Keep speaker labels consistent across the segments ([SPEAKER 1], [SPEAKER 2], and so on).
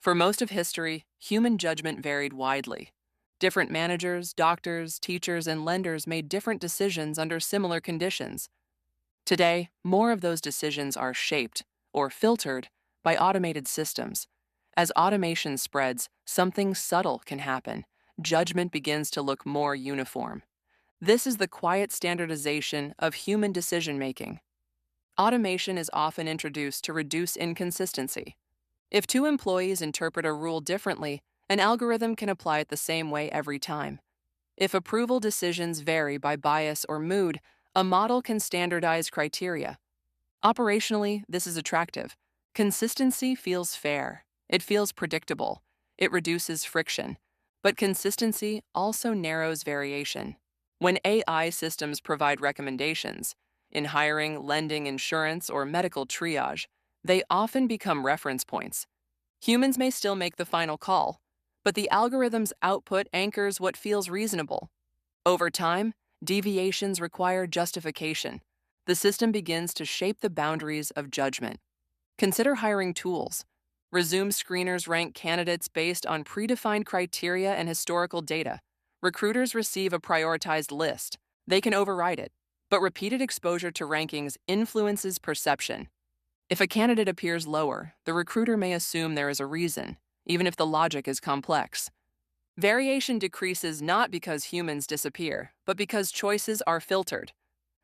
[SPEAKER 1] For most of history, human judgment varied widely. Different managers, doctors, teachers, and lenders made different decisions under similar conditions. Today, more of those decisions are shaped, or filtered, by automated systems. As automation spreads, something subtle can happen. Judgment begins to look more uniform. This is the quiet standardization of human decision making. Automation is often introduced to reduce inconsistency. If two employees interpret a rule differently, an algorithm can apply it the same way every time. If approval decisions vary by bias or mood, a model can standardize criteria. Operationally, this is attractive. Consistency feels fair. It feels predictable. It reduces friction. But consistency also narrows variation. When AI systems provide recommendations, in hiring, lending, insurance, or medical triage, they often become reference points. Humans may still make the final call, but the algorithm's output anchors what feels reasonable. Over time, deviations require justification. The system begins to shape the boundaries of judgment. Consider hiring tools. Resume screeners rank candidates based on predefined criteria and historical data. Recruiters receive a prioritized list. They can override it, but repeated exposure to rankings influences perception. If a candidate appears lower, the recruiter may assume there is a reason, even if the logic is complex. Variation decreases not because humans disappear, but because choices are filtered.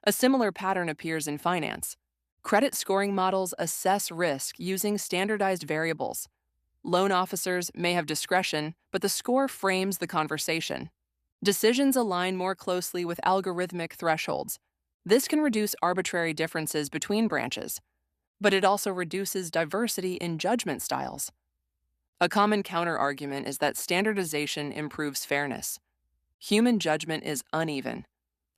[SPEAKER 1] A similar pattern appears in finance. Credit scoring models assess risk using standardized variables. Loan officers may have discretion, but the score frames the conversation. Decisions align more closely with algorithmic thresholds. This can reduce arbitrary differences between branches, but it also reduces diversity in judgment styles. A common counterargument is that standardization improves fairness. Human judgment is uneven.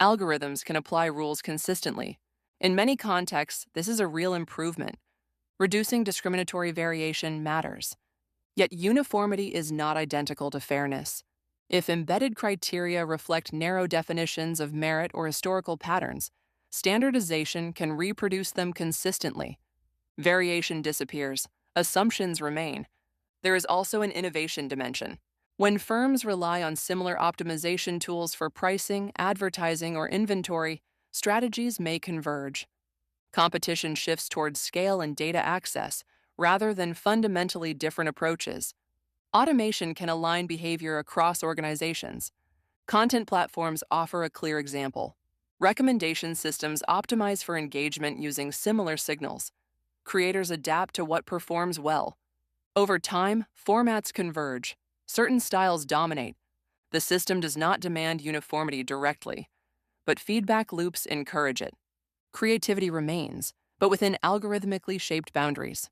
[SPEAKER 1] Algorithms can apply rules consistently. In many contexts, this is a real improvement. Reducing discriminatory variation matters. Yet uniformity is not identical to fairness. If embedded criteria reflect narrow definitions of merit or historical patterns, standardization can reproduce them consistently. Variation disappears, assumptions remain. There is also an innovation dimension. When firms rely on similar optimization tools for pricing, advertising, or inventory, strategies may converge. Competition shifts towards scale and data access rather than fundamentally different approaches. Automation can align behavior across organizations. Content platforms offer a clear example. Recommendation systems optimize for engagement using similar signals. Creators adapt to what performs well. Over time, formats converge. Certain styles dominate. The system does not demand uniformity directly, but feedback loops encourage it. Creativity remains, but within algorithmically shaped boundaries.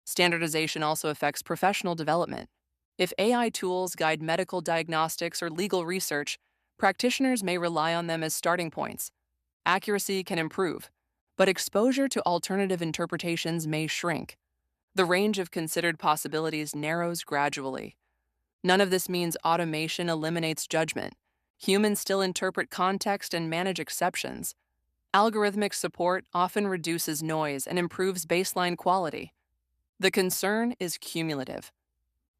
[SPEAKER 1] Standardization also affects professional development. If AI tools guide medical diagnostics or legal research, practitioners may rely on them as starting points. Accuracy can improve, but exposure to alternative interpretations may shrink. The range of considered possibilities narrows gradually. None of this means automation eliminates judgment. Humans still interpret context and manage exceptions. Algorithmic support often reduces noise and improves baseline quality. The concern is cumulative.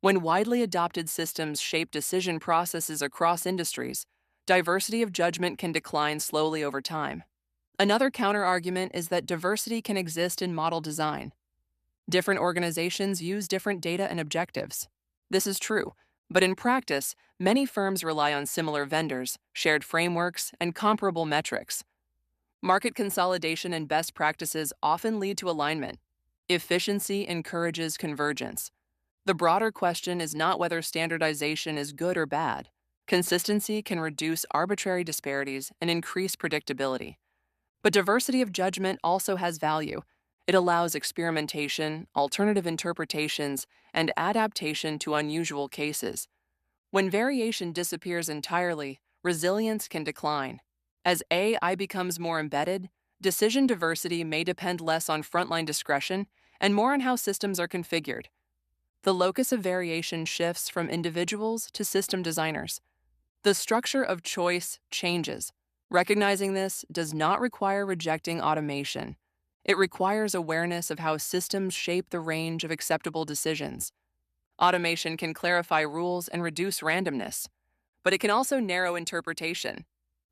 [SPEAKER 1] When widely adopted systems shape decision processes across industries, diversity of judgment can decline slowly over time. Another counterargument is that diversity can exist in model design. Different organizations use different data and objectives. This is true, but in practice, many firms rely on similar vendors, shared frameworks, and comparable metrics. Market consolidation and best practices often lead to alignment. Efficiency encourages convergence. The broader question is not whether standardization is good or bad. Consistency can reduce arbitrary disparities and increase predictability. But diversity of judgment also has value. It allows experimentation, alternative interpretations, and adaptation to unusual cases. When variation disappears entirely, resilience can decline. As AI becomes more embedded, decision diversity may depend less on frontline discretion and more on how systems are configured. The locus of variation shifts from individuals to system designers. The structure of choice changes. Recognizing this does not require rejecting automation. It requires awareness of how systems shape the range of acceptable decisions. Automation can clarify rules and reduce randomness, but it can also narrow interpretation.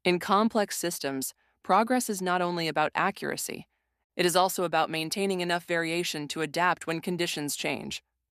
[SPEAKER 1] In complex systems, progress is not only about accuracy, it is also about maintaining enough variation to adapt when conditions change.